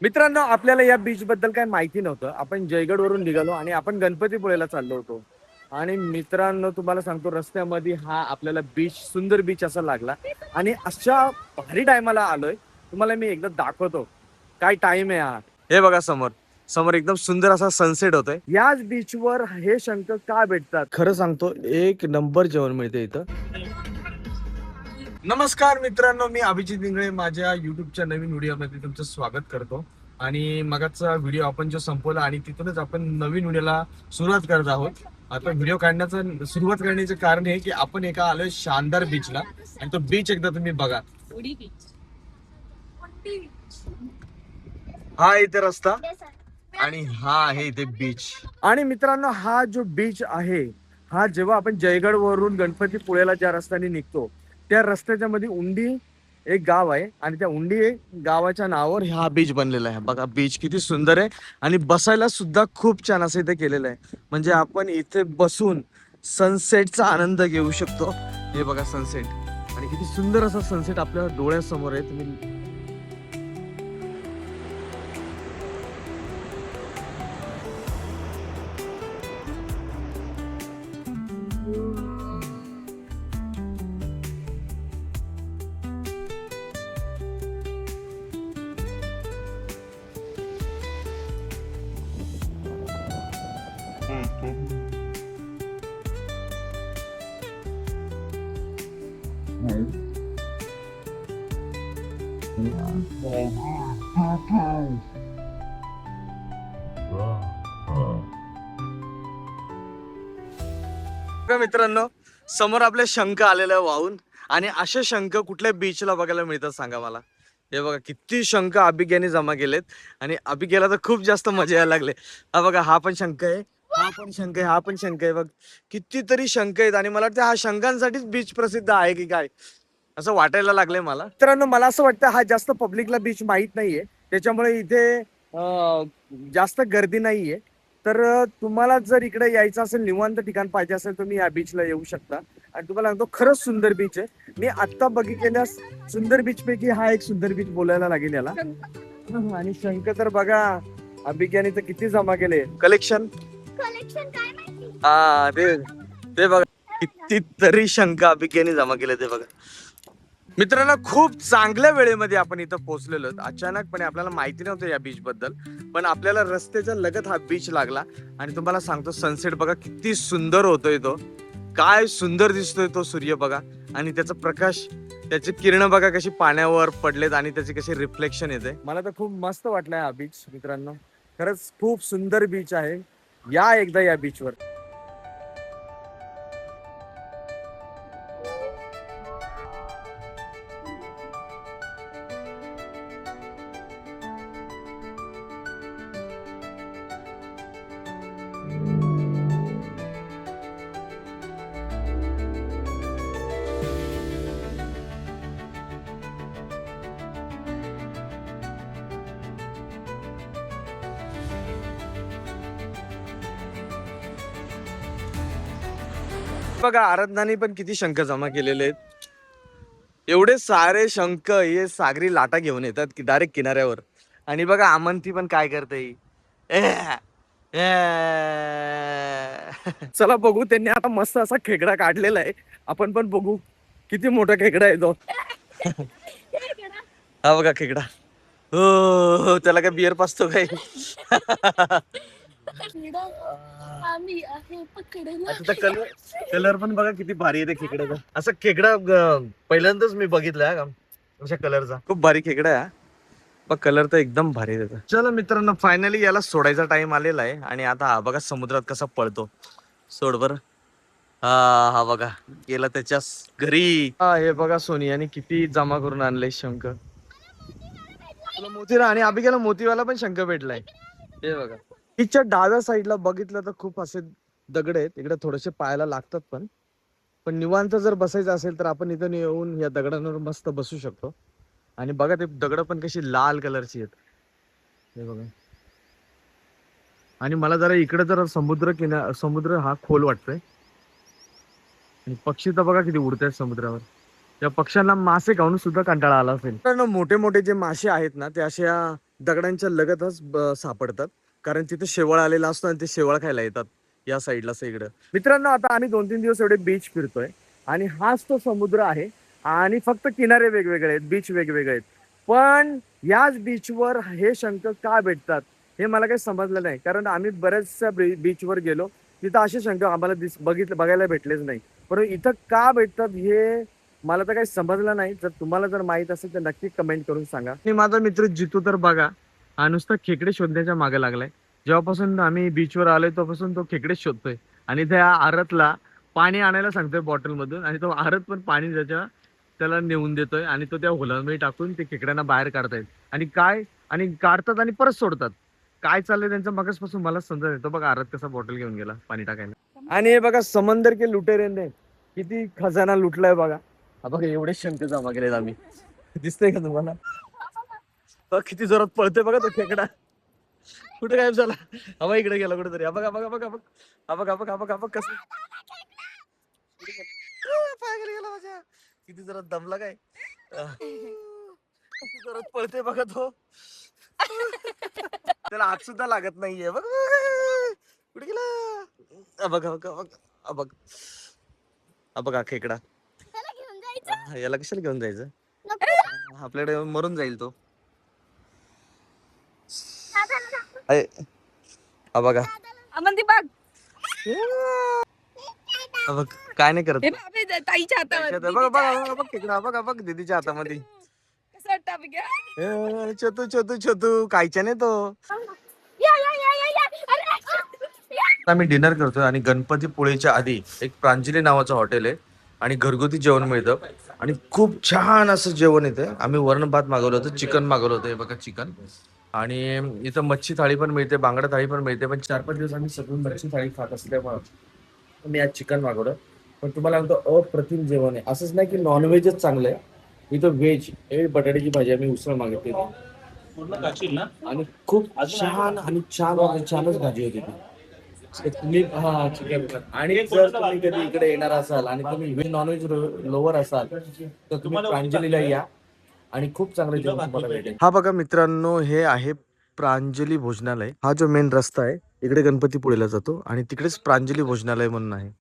मित्रांनो, आपल्याला या बीच बद्दल काही माहिती नव्हतं. आपण जयगड वरून निघालो आणि आपण गणपतीपुळेला चाललो होतो. आणि मित्रांनो, तुम्हाला सांगतो, रस्त्यामध्ये हा आपल्याला बीच, सुंदर बीच असा लागला. आणि अशा भारी टायमाला आलोय. तुम्हाला मी एकदा दाखवतो काय टाइम आहे हा. हे बघा समोर, समोर एकदम सुंदर असा सनसेट होतोय. याच बीचवर हे शंख का भेटतात? खरं सांगतो, एक नंबर जेवण मिळते इथं. नमस्कार मित्रांनो, मी अभिजित इंगळे माझ्या युट्यूबच्या नवीन व्हिडिओमध्ये तुमचं स्वागत करतो. आणि मगाचा व्हिडिओ आपण जो संपवला आणि तिथूनच आपण नवीन व्हिडिओला सुरुवात करत आहोत. आता व्हिडिओ काढण्याचं सुरुवात करण्याचं कारण हे की आपण एका आलोय शानदार बीचला. आणि तो बीच एकदा तुम्ही बघा. हा इथे रस्ता आणि हा आहे इथे बीच. आणि मित्रांनो, हा जो बीच आहे, हा जेव्हा आपण जयगड वरून गणपतीपुळेला ज्या रस्त्याने निघतो, त्या रस्त्याच्या मध्ये उंडी एक गाव आहे आणि त्या उंडी गावाच्या नावावर हा बीच बनलेला आहे. बघा बीच किती सुंदर आहे आणि बसायला सुद्धा खूप छान असं इथे केलेलं आहे. म्हणजे आपण इथे बसून सनसेटचा आनंद घेऊ शकतो. हे बघा सनसेट, आणि किती सुंदर असा सनसेट आपल्या डोळ्यासमोर आहे. तुम्ही मित्रांनो, समोर आपले शंख आलेले वाहून. आणि असे शंख कुठल्या बीचला बघायला मिळतात सांगा मला? हे बघा किती शंख अभिज्ञानी जमा केलेत. आणि अभिज्ञाला तर खूप जास्त मजा यायला लागले. हा बघा, हा पण शंख आहे, हा पण शंख आहे, हा पण शंख आहे. बघ कितीतरी शंख आहेत. आणि मला वाटतं हा शंखांसाठीच बीच प्रसिद्ध आहे की काय, असं वाटायला लागलंय मला. मित्रांनो, मला असं वाटतं हा जास्त पब्लिकला बीच माहित नाहीये, त्याच्यामुळे इथे जास्त गर्दी नाहीये. तर तुम्हाला जर इकडे यायचं असेल, निवांत ठिकाण पाहिजे असेल, तुम्ही या बीचला येऊ शकता. आणि तुम्हाला सांगतो, खरंच सुंदर बीच आहे. मी आता बघितलेल्या सुंदर बीच पैकी हा एक सुंदर बीच बोलायला लागेल याला. आणि शंख तर बघा, अभिज्ञानी तर किती जमा केले कलेक्शन. कलेक्शन काय माहिती. हा ते बघा, कितीतरी शंख अभिज्ञानी जमा केले ते बघा. मित्रांनो, खूप चांगल्या वेळेमध्ये आपण इथं पोहोचलेलो. अचानकपणे आपल्याला माहिती नव्हतं या बीच बद्दल, पण आपल्याला रस्त्याच्या लगत हा बीच लागला. आणि तुम्हाला सांगतो, सनसेट बघा किती सुंदर होतोय तो. काय सुंदर दिसतोय तो सूर्य बघा. आणि त्याचा प्रकाश, त्याचे किरण बघा कशी पाण्यावर पडलेत आणि त्याचे कसे रिफ्लेक्शन येते. मला तर खूप मस्त वाटलंय हा बीच मित्रांनो. खरंच खूप सुंदर बीच आहे. या एकदा या बीचवर. बघा, आराधनाने पण किती शंख जमा केलेले आहेत. एवढे सारे शंख हे सागरी लाटा घेऊन येतात की डायरेक्ट किनाऱ्यावर. आणि बघा अमंती पण काय करते. चला बघू, त्यांनी आता मस्त असा खेकडा काढलेला आहे. आपण पण बघू किती मोठा खेकडा आहे तो. हा बघा खेकडा. हो, त्याला काय बियर पाचतो काय? कलर कलर पण बघा किती भारी आहे त्या खेकड्याचा. असं खेकडा पहिल्यांदाच मी बघितलाय का अशा कलरचा. खूप भारी खेकडा आहे. पण कलर तर एकदम भारी आहे त्याचा. चला मित्रांनो, फायनली याला सोडायचा टाइम आलेला आहे. आणि आता हा बघा समुद्रात कसा पळतो. सोड बर. हा बघा, गेला त्याच्या घरी. हा हे बघा, सोनियाने किती जमा करून आणले शंख. तुला मोतीला आणि अभिकेला मोतीवाला पण शंख भेटलाय. हे बघा, तिच्या डाव्या साईडला बघितलं तर खूप असे दगड आहेत. इकडे थोडेसे पायाला लागतात. पण निवांत जर बसायचं असेल तर आपण इथं येऊन या दगडांवर मस्त बसू शकतो. आणि बघा, ते दगड पण कशी लाल कलरची आहेत. हे बघा. आणि मला जरा इकडे जर समुद्र हा खोल वाटतोय. आणि पक्षी तर बघा किती उडतात समुद्रावर. त्या पक्ष्यांना मासे खाऊन सुद्धा कंटाळा आला असेल. मोठे मोठे जे मासे आहेत ना, ते अशा दगडांच्या लगतच सापडतात, कारण तिथे शेवाळ आलेला असतो आणि ते शेवाळ खायला येतात या साईडला सगळीकडं. मित्रांनो, आता आम्ही 2-3 दिवस एवढे बीच फिरतोय आणि हाच तो समुद्र आहे आणि फक्त किनारे वेगवेगळे आहेत, बीच वेगवेगळे आहेत. पण याच बीचवर हे शंख का भेटतात हे मला काही समजलं नाही, कारण आम्ही बऱ्याचशा बीचवर गेलो, तिथं असे शंख आम्हाला बघायला भेटलेच नाही. परंतु इथं का भेटतात हे मला तर काही समजलं नाही. जर तुम्हाला जर माहित असेल तर नक्की कमेंट करून सांगा. आणि माझा मित्र जितू तर बघा, हा नुसता खेकडे शोधण्याच्या मागे लागलाय. जेव्हापासून आम्ही बीचवर आलोय तेव्हापासून तो खेकडेच शोधतोय आणि त्या आरतला पाणी आणायला सांगतोय बॉटल मधून, आणि तो आरत पण पाणी त्याला नेऊन देतोय आणि तो त्या होलांमध्ये टाकून ते खेकड्यांना बाहेर काढतायत. आणि काढतात आणि परत सोडतात. काय चाललंय त्यांचं मगासपासून मला समजत येतो. बघा आरत कसा बॉटल घेऊन गेला पाणी टाकायला. आणि हे बघा समंदर के लुटेरे किती खजाना लुटलाय बघा. हा बघा एवढे शंख जमा केलेत आम्ही. दिसतंय का तुम्हाला? बघ किती जोरात पळतोय बघा तो खेकडा. कुठे गायब झाला? हवा इकडे गेला कुठेतरी. हा बघा बघा बघा बघ. हा बघा बघा बघा बघ कसं पायाखाली गेला माझ्या. किती जोरात दमला काय? किती जोरात पळतोय बघा तो. त्याला हात सुद्धा लागत नाहीये बघ. कुठे गेला? हा बघा बघा बघ. हा बघ. हा बघा खेकडा. याला कशाला घेऊन जायचं? आपल्याकडे मरून जाईल तो. हा बघा. हा बघ काय नाही करत. ताईच्या हातावर बघा बघा बघ खेकडा. बघा बघ दीदीच्या हातामध्ये. कसं वाटतं अभिज्ञा? छोटू छोटू छोटू कायच्या नाही तो. आम्ही डिनर करतोय आणि गणपतीपुळेच्या आधी एक प्रांजली नावाचं हॉटेल आहे आणि घरगुती जेवण मिळतं आणि खूप छान असं जेवण येतं. आम्ही वरण भात मागवलं होतं, चिकन मागवलं होतं. हे बघा चिकन. आणि इथं मच्छी थाळी पण मिळते, बांगडा थाळी पण मिळते. पण 4-5 दिवस आम्ही सगळं मच्छी थाळी खात असल्यामुळे मी आज चिकन मागवलं. पण तुम्हाला म्हणतो अप्रतिम जेवण आहे. असंच नाही की नॉनव्हेजच चांगलं आहे, इथं व्हेज. हे बटाट्याची भाजी आम्ही उसळ मागितली आणि खूप छान आणि छानच भाजी होती ती. तुम्ही चिकन. आणि जर तुम्ही कधी इकडे येणार असाल आणि तुम्ही व्हेज नॉनव्हेज लोवर असाल तर तुम्ही प्रांजलीला या आणि खूप चांगलं जेवण तुम्हाला भेटेल. हा बघा मित्रांनो, हे आहे प्रांजली भोजनालय. हा जो मेन रस्ता आहे इकडे गणपतीपुळेला जातो आणि तिकडेच प्रांजली भोजनालय म्हणून आहे.